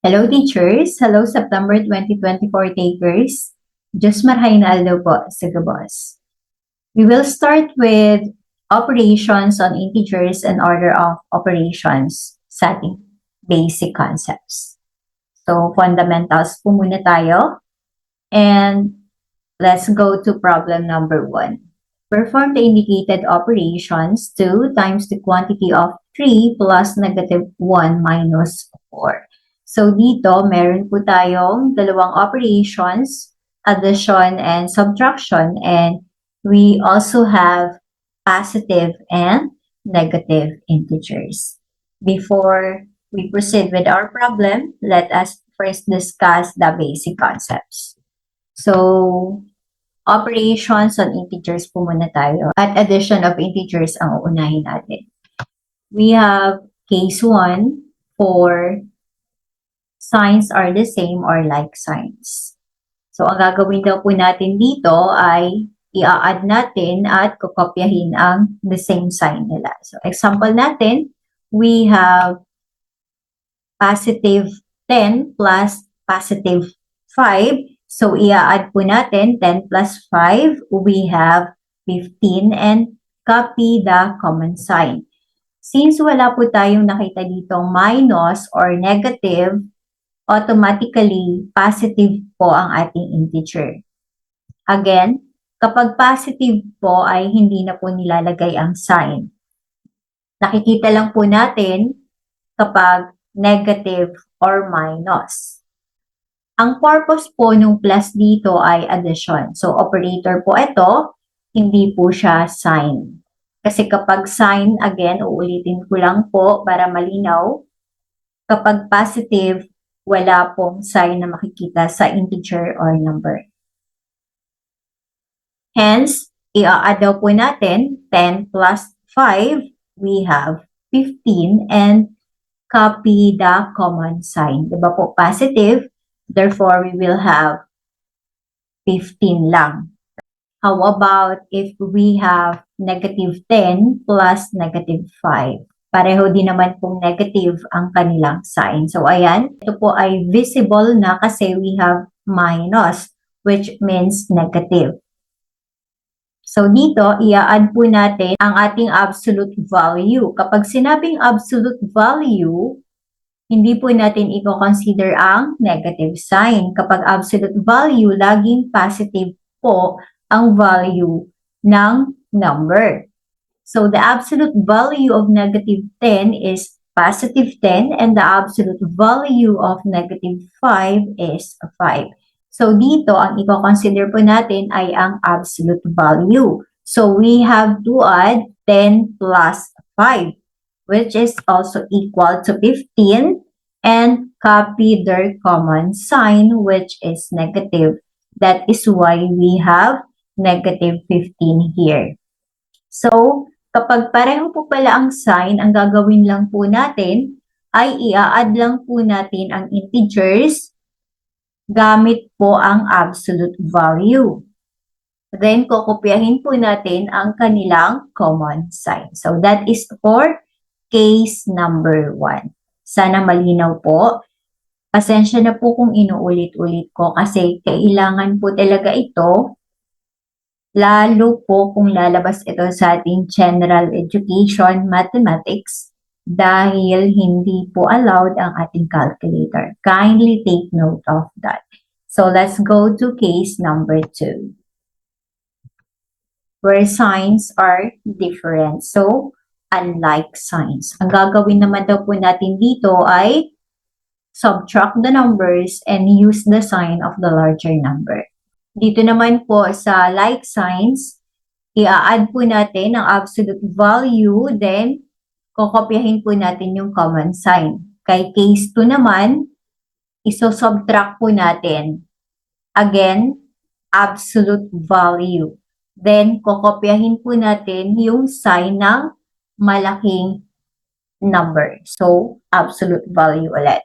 Hello teachers! Hello September 2024 takers! Diyos marhain aldo po sa gabos. We will start with operations on integers and order of operations sa ating basic concepts. So fundamentals po muna tayo. And let's go to problem number 1. Perform the indicated operations 2 times the quantity of 3 plus negative 1 minus 4. So dito, meron po tayong dalawang operations, addition and subtraction, and we also have positive and negative integers. Before we proceed with our problem, let us first discuss the basic concepts. So, operations on integers po muna tayo. At addition of integers ang uunahin natin. We have case 1 for signs are the same or like signs. So, ang gagawin daw po natin dito ay i-add natin at kukopyahin ang the same sign nila. So, example natin, we have positive 10 plus positive 5. So, i-add po natin 10 plus 5, we have 15 and copy the common sign. Since wala po tayong nakita dito minus or negative, automatically positive po ang ating integer. Again, kapag positive po ay hindi na po nilalagay ang sign. Nakikita lang po natin kapag negative or minus. Ang purpose po ng plus dito ay addition. So, operator po ito, hindi po siya sign. Kasi kapag sign, again, uulitin ko lang po para malinaw, kapag positive, wala pong sign na makikita sa integer or number. Hence, i-add daw po natin 10 plus 5, we have 15 and copy the common sign. Diba po positive? Therefore, we will have 15 lang. How about if we have negative 10 plus negative 5? Pareho din naman pong negative ang kanilang sign. So, ayan. Ito po ay visible na kasi we have minus, which means negative. So, dito, i-add po natin ang ating absolute value. Kapag sinabing absolute value, hindi po natin i-consider ang negative sign. Kapag absolute value, laging positive po ang value ng number. So, the absolute value of negative 10 is positive 10 and the absolute value of negative 5 is 5. So, dito, ang i-consider po natin ay ang absolute value. So, we have to add 10 plus 5, which is also equal to 15, and copy their common sign, which is negative. That is why we have negative 15 here. So, kapag pareho po pala ang sign, ang gagawin lang po natin ay i-add lang po natin ang integers gamit po ang absolute value. Then, kokopyahin po natin ang kanilang common sign. So, that is for case number 1. Sana malinaw po. Pasensya na po kung inuulit-ulit ko kasi kailangan po talaga ito, lalo po kung lalabas ito sa ating general education mathematics dahil hindi po allowed ang ating calculator. Kindly take note of that. So, let's go to case number 2. Where signs are different. So, unlike signs. Ang gagawin naman daw po natin dito ay subtract the numbers and use the sign of the larger number. Dito naman po sa like signs, i-add po natin ang absolute value, then kokopyahin po natin yung common sign. Kay case 2 naman, iso-subtract po natin. Again, absolute value. Then, kokopyahin po natin yung sign ng malaking number. So, absolute value ulit.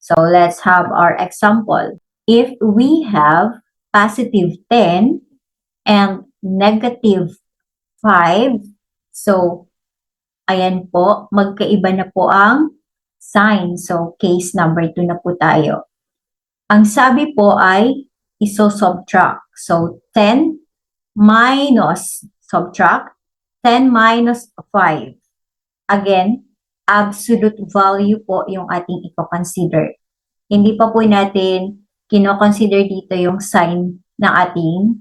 So, let's have our example. If we have positive 10 and negative 5, so, ayan po, magkaiba na po ang sign. So, case number 2 na po tayo. Ang sabi po ay iso-subtract. So, 10 minus, subtract, 10 minus 5. Again, absolute value po yung ating i-consider. Hindi pa po natin kino-consider dito yung sign ng ating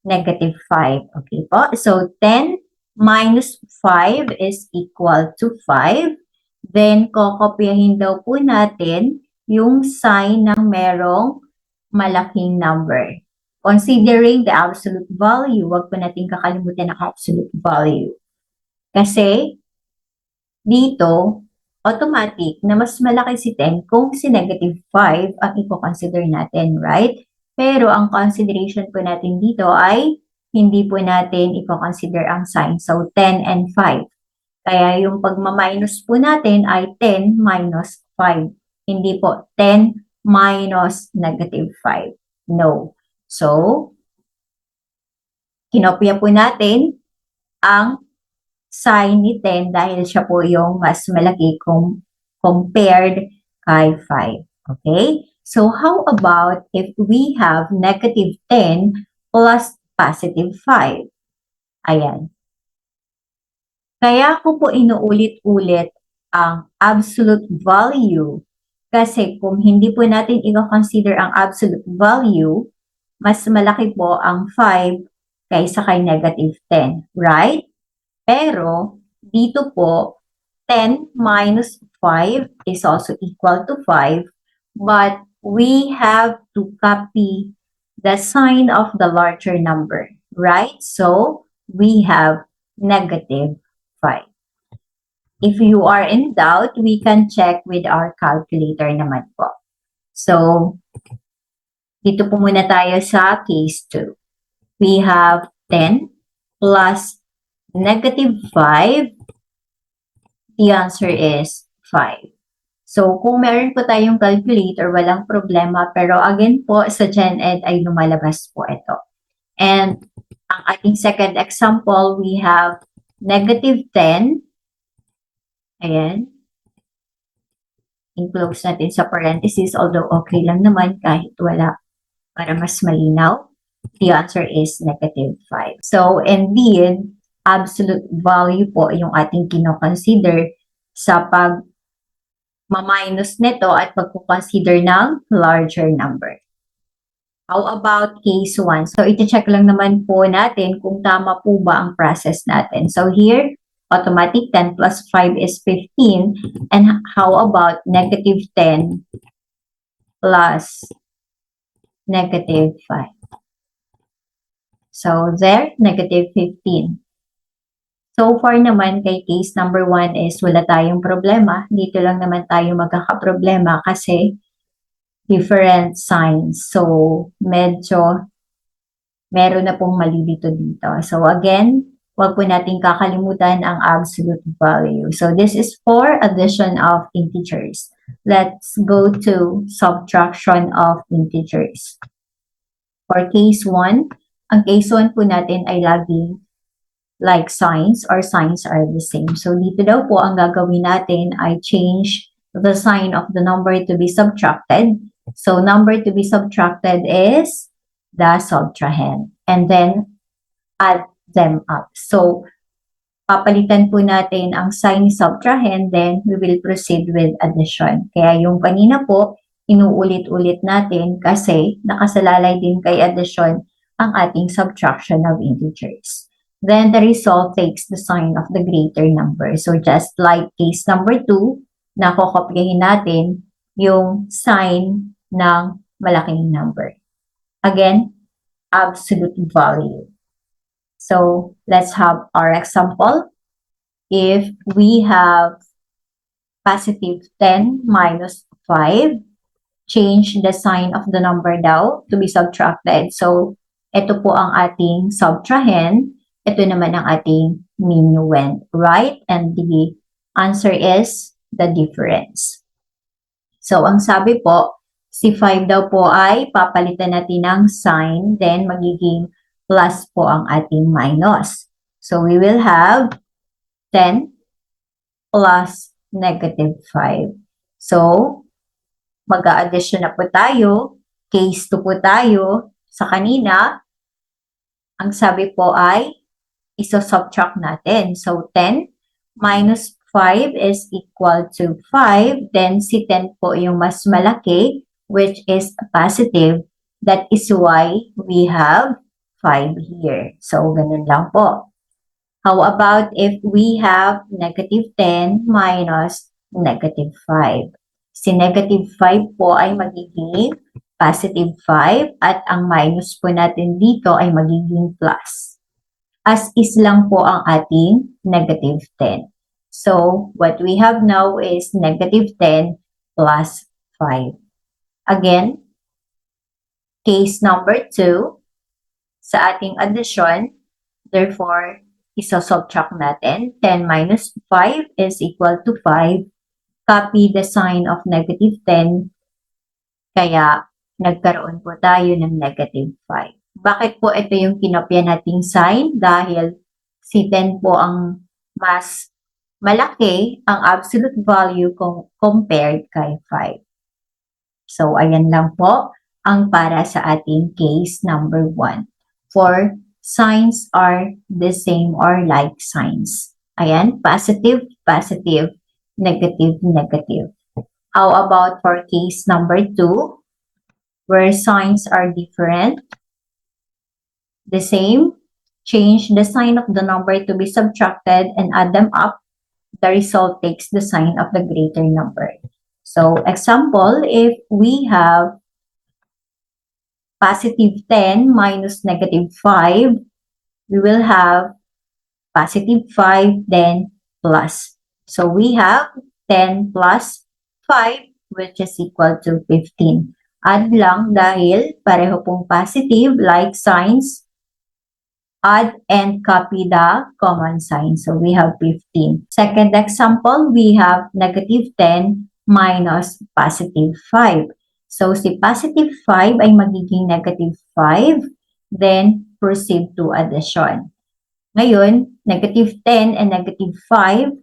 negative 5. Okay po? So, 10 minus 5 is equal to 5. Then, kokopyahin daw po natin yung sign ng merong malaking number. Considering the absolute value, wag po natin kakalimutan ang absolute value. Kasi, dito, automatic na mas malaki si 10 kung si negative 5 ang i-consider natin, right? Pero ang consideration po natin dito ay hindi po natin i-consider ang sign. So, 10 and 5. Kaya yung pagma-minus po natin ay 10 minus 5. Hindi po 10 minus negative 5. No. So, kinopya po natin ang sign ni 10 dahil siya po yung mas malaki compared kay 5. Okay? So, how about if we have negative 10 plus positive 5? Ayan. Kaya ko po inuulit-ulit ang absolute value kasi kung hindi po natin i-consider ang absolute value, mas malaki po ang 5 kaysa kay negative 10, right? Pero, dito po, 10 minus 5 is also equal to 5, but we have to copy the sign of the larger number, right? So, we have negative 5. If you are in doubt, we can check with our calculator naman po. So, dito po muna tayo sa case 2. We have 10 plus negative 5, the answer is 5. So, kung meron po tayong calculator, walang problema. Pero again po, sa GenEd ay lumalabas po ito. And ang ating second example, we have negative 10. Ayan. I-close natin sa parentheses, although okay lang naman kahit wala para mas malinaw. The answer is negative 5. So, indeed, absolute value po yung ating kino-consider sa pag-minus nito at pag-consider ng larger number. How about case 1? So, iti-check lang naman po natin kung tama po ba ang process natin. So, here, automatic 10 plus 5 is 15. And how about negative 10 plus negative 5? So, there, negative 15. So far naman, kay case number 1 is wala tayong problema. Dito lang naman tayo magkakaproblema kasi different signs. So, medyo meron na pong mali dito. So, again, wag po natin kakalimutan ang absolute value. So, this is for addition of integers. Let's go to subtraction of integers. For case 1, ang case 1 po natin ay laging like signs or signs are the same. So, dito daw po ang gagawin natin ay change the sign of the number to be subtracted. So, number to be subtracted is the subtrahend. And then, add them up. So, papalitan po natin ang sign ni subtrahend, then we will proceed with addition. Kaya yung kanina po, inuulit-ulit natin kasi nakasalalay din kay addition ang ating subtraction of integers. Then, the result takes the sign of the greater number. So, just like case number 2, nakokopyahin natin yung sign ng malaking number. Again, absolute value. So, let's have our example. If we have positive 10 minus 5, change the sign of the number daw to be subtracted. So, ito po ang ating subtrahend. Ito naman ang ating minuend, right? And the answer is the difference. So, ang sabi po, si 5 daw po ay papalitan natin ng sign, then magiging plus po ang ating minus. So, we will have 10 plus negative 5. So, mag-a-addition na po tayo. Case 2 po tayo. Sa kanina, ang sabi po ay iso-subtract natin. So, 10 minus 5 is equal to 5. Then, si 10 po yung mas malaki, which is positive. That is why we have 5 here. So, ganun lang po. How about if we have negative 10 minus negative 5? Si negative 5 po ay magiging positive 5 at ang minus po natin dito ay magiging plus. As is lang po ang ating negative 10. So, what we have now is negative 10 plus 5. Again, case number 2, sa ating addition, therefore, iso-subtract natin. 10 minus 5 is equal to 5. Copy the sign of negative 10. Kaya, nagkaroon po tayo ng negative 5. Bakit po ito yung kinopya nating sign? Dahil si 10 po ang mas malaki ang absolute value kung compared kay 5. So, ayan lang po ang para sa ating case number 1. For signs are the same or like signs. Ayan, positive, positive, negative, negative. How about for case number 2, where signs are different? The same, change the sign of the number to be subtracted and add them up. The result takes the sign of the greater number. So, example, if we have positive 10 minus negative 5, we will have positive 5, then plus. So, we have 10 plus 5, which is equal to 15. Add lang dahil pareho pong positive, like signs. Add and copy the common sign. So, we have 15. Second example, we have negative 10 minus positive 5. So, si positive 5 ay magiging negative 5, then proceed to addition. Ngayon, negative 10 and negative 5,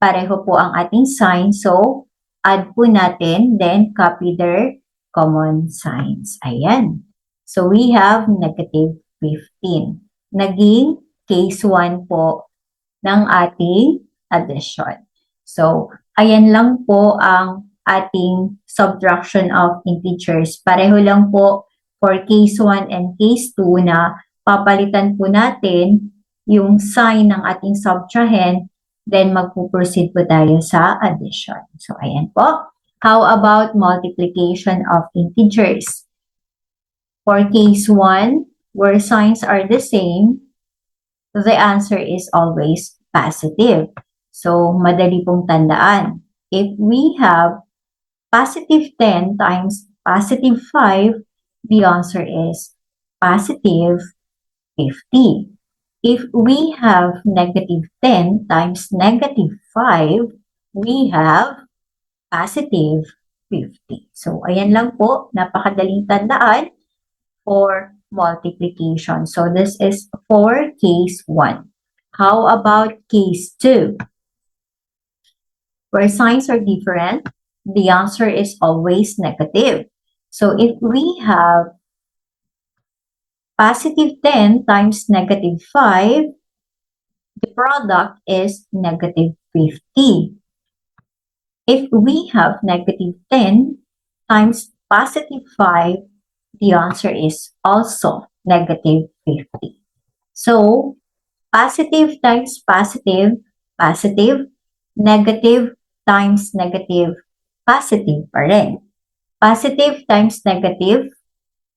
pareho po ang ating sign. So, add po natin, then copy their common signs. Ayan. So, we have negative 15. Naging case 1 po ng ating addition. So, ayan lang po ang ating subtraction of integers. Pareho lang po for case 1 and case 2 na papalitan po natin yung sign ng ating subtrahend, then magpo-proceed po tayo sa addition. So, ayan po. How about multiplication of integers? For case 1, where signs are the same, the answer is always positive. So, madali pong tandaan. If we have positive 10 times positive 5, the answer is positive 50. If we have negative 10 times negative 5, we have positive 50. So, ayan lang po, napakadaling tandaan for multiplication. So, this is for case 1. How about case 2? Where signs are different, the answer is always negative. So, if we have positive 10 times negative 5, the product is negative 50. If we have negative 10 times positive 5, the answer is also negative 50. So, positive times positive, positive, negative times negative, positive pa rin. Positive times negative,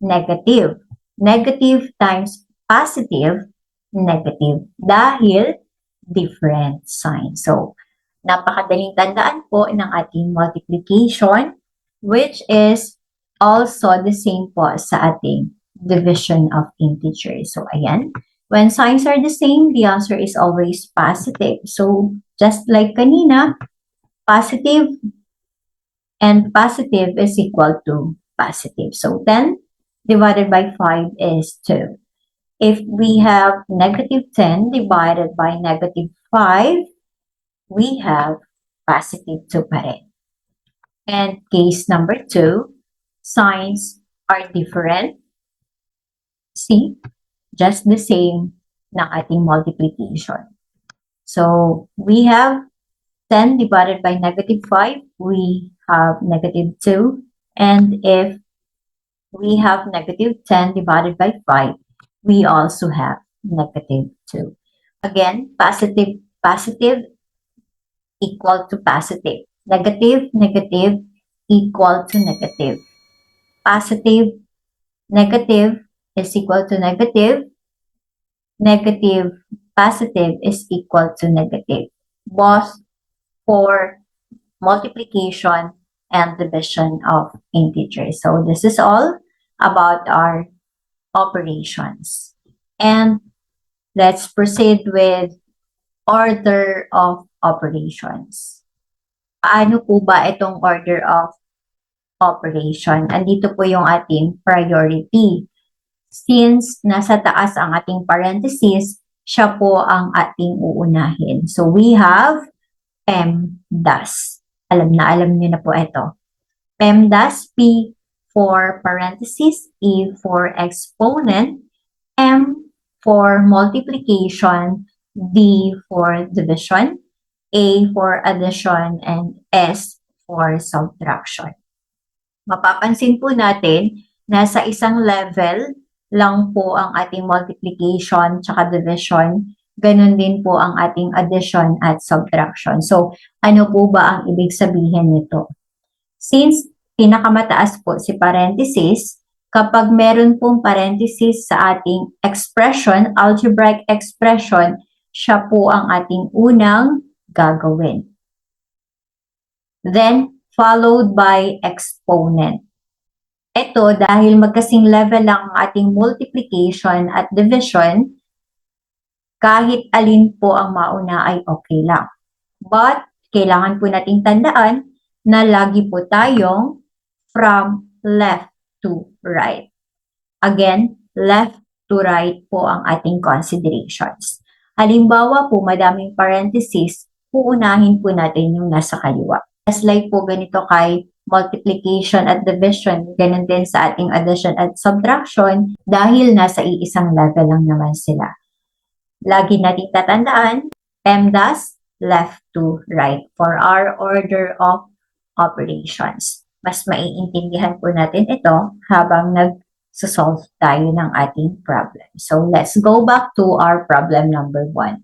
negative. Negative times positive, negative. Dahil different sign. So, napakadaling tandaan po ng ating multiplication, which is also the same po sa ating division of integers. So, ayan. When signs are the same, the answer is always positive. So, just like kanina, positive and positive is equal to positive. So, 10 divided by 5 is 2. If we have negative 10 divided by negative 5, we have positive 2 pa rin. And case number 2, signs are different. See, just the same ng ating multiplication. So, we have 10 divided by negative 5, we have negative 2. And if we have negative 10 divided by 5, we also have negative 2. Again, positive equal to positive. Negative, negative equal to negative. Positive, negative is equal to negative. Negative, positive is equal to negative. Both for multiplication and division of integers. So this is all about our operations. And let's proceed with order of operations. Paano po ba itong order of operation? Andito po yung ating priority. Since nasa taas ang ating parenthesis, siya po ang ating uunahin. So we have PEMDAS. Alam niyo na po ito. PEMDAS, P for parenthesis, E for exponent, M for multiplication, D for division, A for addition, and S for subtraction. Mapapansin po natin na sa isang level lang po ang ating multiplication tsaka division, ganun din po ang ating addition at subtraction. So, ano po ba ang ibig sabihin nito? Since pinakamataas po si parenthesis, kapag meron pong parenthesis sa ating expression, algebraic expression, siya po ang ating unang gagawin. Then, followed by exponent. Ito, dahil magkasing level lang ang ating multiplication at division, kahit alin po ang mauna ay okay lang. But, kailangan po nating tandaan na lagi po tayong from left to right. Again, left to right po ang ating considerations. Halimbawa po, madaming parenthesis, uunahin po natin yung nasa kaliwa. Just like po ganito kay multiplication at division, ganun din sa ating addition at subtraction dahil nasa iisang level lang naman sila. Lagi natin tatandaan, PEMDAS, left to right for our order of operations. Mas maiintindihan po natin ito habang nag-solve tayo ng ating problem. So let's go back to our problem number 1.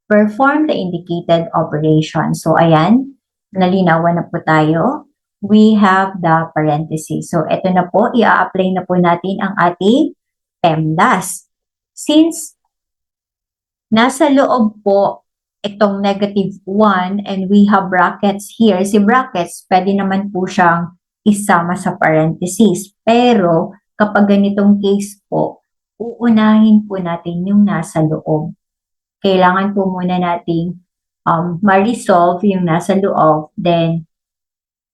Perform the indicated operation. So ayan, nalinawan na po tayo. We have the parenthesis. So ito na po, i-apply na po natin ang ating PEMDAS. Since nasa loob po itong negative 1 and we have brackets here, si brackets pwede naman po siyang isama sa parenthesis. Pero kapag ganitong case po, uunahin po natin yung nasa loob. Kailangan po muna nating ma-resolve yung nasa loob, then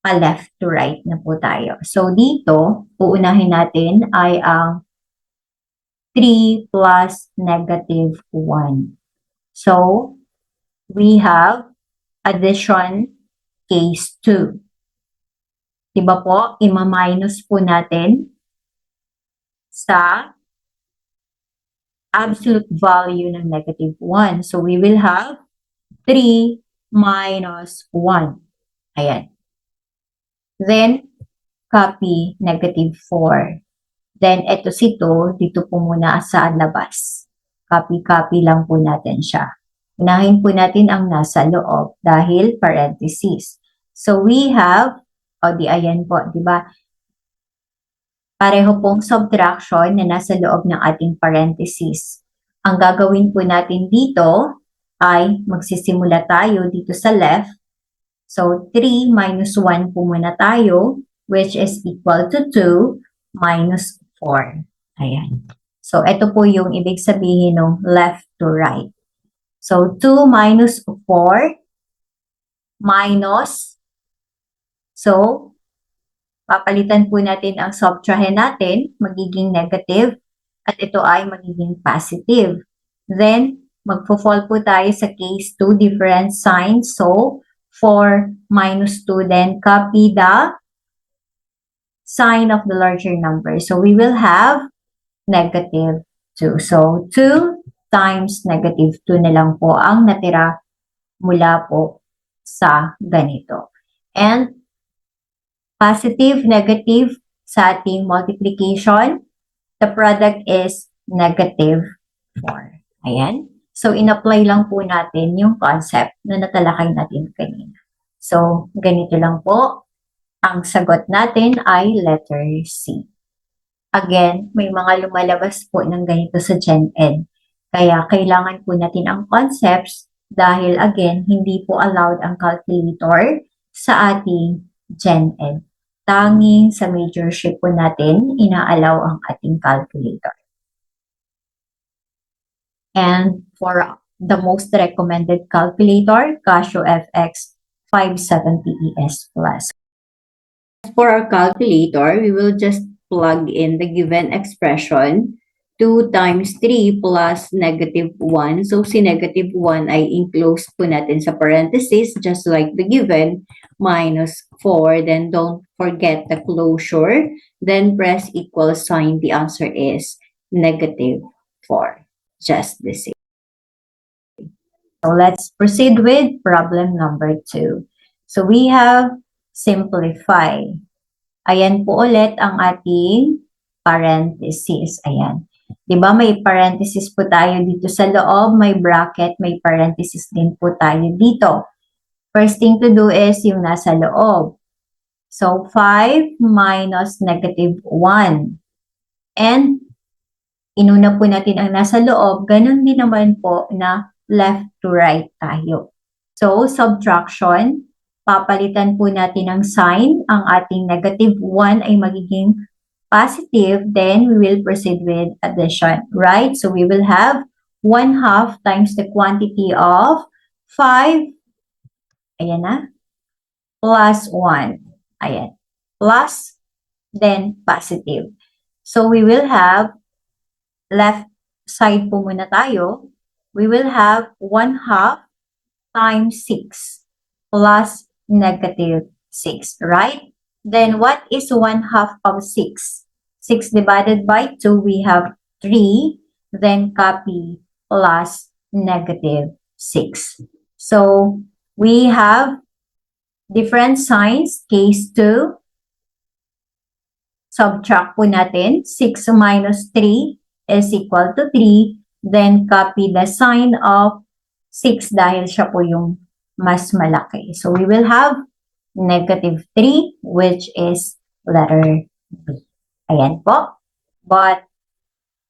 pa-left to right na po tayo. So dito, uunahin natin ay ang 3 plus negative 1. So, we have addition case 2. Diba po, ima-minus po natin sa absolute value ng negative 1. So, we will have 3 minus 1. Ayan. Then, copy negative 4. Then, ito si 2, dito po muna sa labas. Copy-copy lang po natin siya. Unahin po natin ang nasa loob dahil parenthesis. So, we have, di ayan po, di ba? Pareho pong subtraction na nasa loob ng ating parenthesis. Ang gagawin po natin dito ay magsisimula tayo dito sa left. So, 3 minus 1 po muna tayo, which is equal to 2 minus 4. Ayan. So, ito po yung ibig sabihin ng left to right. So, 2 minus 4 minus, so, papalitan po natin ang subtrahen natin, magiging negative, at ito ay magiging positive. Then, magpo-fall po tayo sa case 2, different signs. So, 4 minus 2, then copy the sign of the larger number. So we will have negative 2. So 2 times negative 2 na lang po ang natira mula po sa ganito. And positive, negative sa ating multiplication, the product is negative 4. Ayan. So, in-apply lang po natin yung concept na natalakay natin kanina. So, ganito lang po. Ang sagot natin ay letter C. Again, may mga lumalabas po ng ganito sa Gen Ed. Kaya kailangan po natin ang concepts dahil again, hindi po allowed ang calculator sa ating Gen Ed. Tanging sa majorship po natin, ina-allow ang ating calculator. And for the most recommended calculator, Casio FX 570 ES Plus. For our calculator, we will just plug in the given expression 2 times 3 plus negative 1. So, si negative 1 ay enclose po natin sa parenthesis just like the given minus 4. Then, don't forget the closure. Then, press equal sign. The answer is negative 4. Just the same. So, let's proceed with problem number 2. So, we have simplify. Ayan po ulit ang ating parenthesis. Ayan. Diba may parenthesis po tayo dito sa loob, may bracket, may parenthesis din po tayo dito. First thing to do is yung nasa loob. So, 5 minus negative 1. And, inuna po natin ang nasa loob, ganun din naman po na left to right tayo. So, subtraction, papalitan po natin ang sign. Ang ating negative 1 ay magiging positive, then we will proceed with addition, right? So, we will have 1/2 times the quantity of 5, ayan na, plus 1, ayan, plus, then positive. So, we will have left side po muna tayo, we will have 1/2 times 6 plus negative 6, right? Then what is 1/2 of 6? 6 divided by 2, we have 3, then copy plus negative 6. So, we have different signs, case 2. Subtract po natin, 6 minus 3 is equal to 3. Then, copy the sign of 6 dahil siya po yung mas malaki. So, we will have negative 3, which is letter B. Ayan po. But,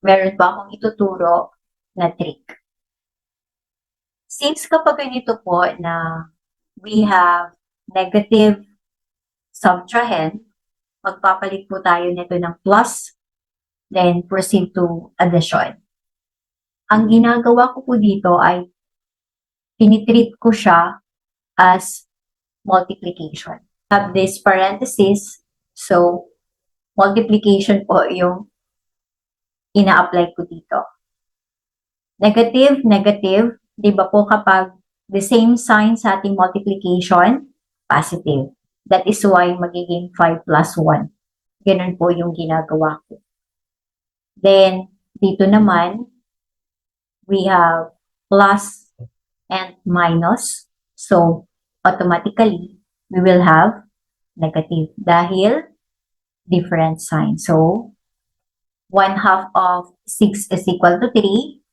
meron pa akong ituturo na trick. Since kapag ganito po na we have negative subtrahend, magpapalit po tayo nito ng plus, then proceed to addition. Ang ginagawa ko po dito ay tinitreat ko siya as multiplication. Have this parenthesis, so multiplication po yung ina-apply ko dito. Negative, negative, di ba po kapag the same sign sa ating multiplication, positive. That is why magiging 5 plus 1. Ganun po yung ginagawa ko. Then, dito naman, we have plus and minus. So, automatically, we will have negative dahil different sign. So, 1/2 of 6 is equal to 3.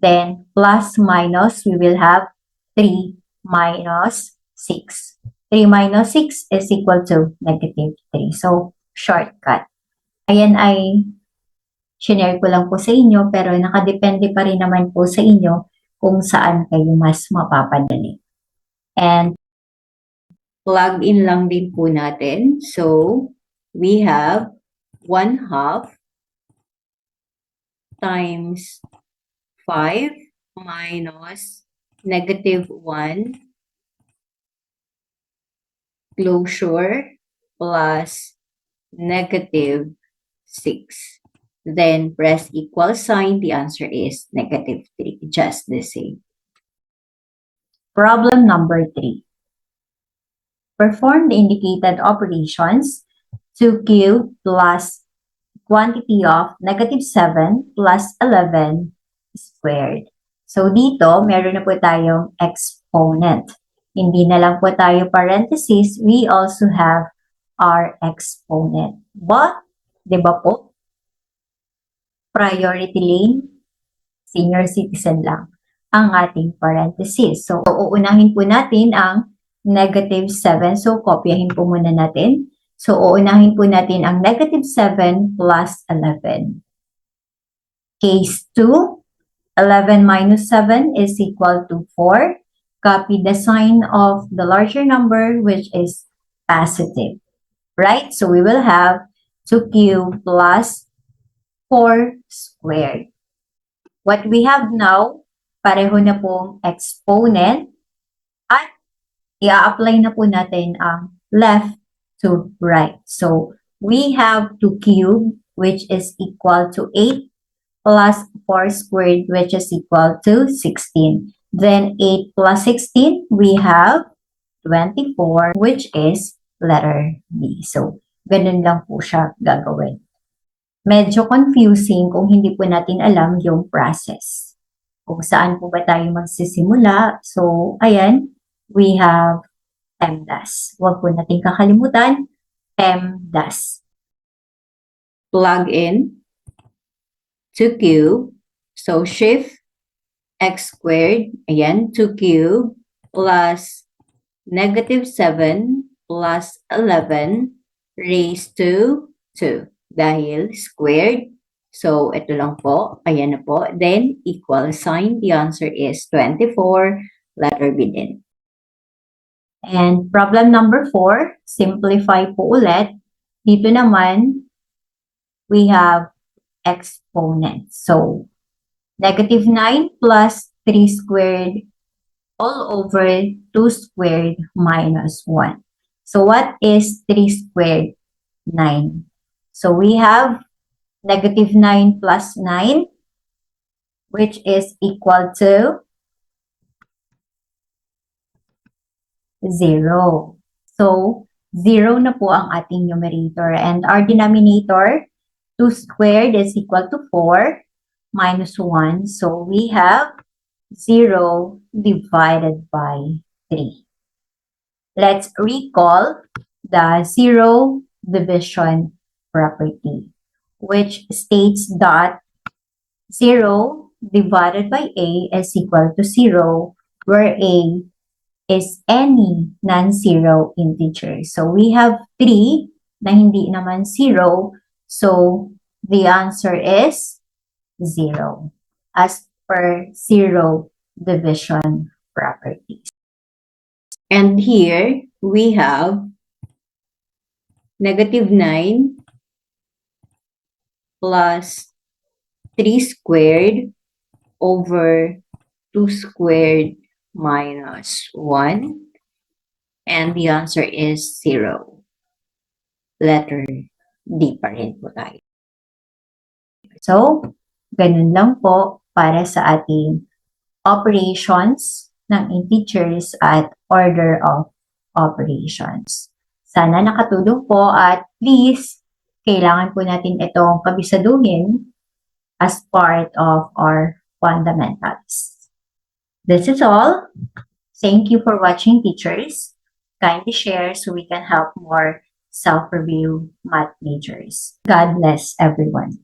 Then, plus minus, we will have 3 minus 6. 3 minus 6 is equal to negative 3. So, shortcut. Ayan ay share ko lang po sa inyo, pero nakadepende pa rin naman po sa inyo kung saan kayo mas mapapadali. And plug in lang din po natin. So, we have 1/2 times 5 minus negative 1 closure plus negative 6. Then press equal sign. The answer is negative 3. Just the same. Problem number 3. Perform the indicated operations. 2 cubed plus quantity of -7 plus 11 squared. So dito, meron na po tayong exponent. Hindi na lang po tayo parenthesis, we also have our exponent. But, di ba po, priority lane, senior citizen lang ang ating parenthesis. So, uunahin po natin ang -7. So, kopyahin po muna natin. So, uunahin po natin ang -7 plus 11. Case 2, 11 minus 7 is equal to 4. Copy the sign of the larger number, which is positive. Right? So, we will have 2 cubed plus 4 squared. What we have now, pareho na pong exponent at i-apply na po natin ang left to right. So, we have 2 cubed, which is equal to 8 plus 4 squared, which is equal to 16. Then 8 plus 16, we have 24, which is letter B. So, ganun lang po siya gagawin. Medyo confusing kung hindi po natin alam yung process. Kung saan po ba tayo magsisimula. So, ayan, we have PEMDAS. Huwag po natin kakalimutan, PEMDAS. Plug in 2 cube. So, shift x squared. Ayan, 2 cube plus -7 plus 11 raised to 2. Dahil squared. So, ito lang po. Ayan na po. Then, equal sign. The answer is 24. Letter B din. And problem number 4, simplify po ulit. Dito naman, we have exponents. So, -9 plus 3 squared all over 2 squared minus 1. So, what is 3 squared? 9. So, we have -9 plus 9, which is equal to 0. So, 0 na po ang ating numerator. And our denominator, 2 squared is equal to 4 minus 1. So, we have 0 divided by 3. Let's recall the zero division property, which states that 0 divided by a is equal to 0, where a is any non-zero integer. So, we have 3 na hindi naman 0. So, the answer is 0 as per zero division properties. And here, we have -9 plus 3 squared over 2 squared minus 1. And the answer is 0. Letter D pa rin po tayo. So, ganun lang po para sa ating operations ng integers at order of operations. Sana nakatulong po at please, kailangan po natin itong kabisaduhin as part of our fundamentals. This is all. Thank you for watching, teachers. Kindly share so we can help more self-review math majors. God bless everyone.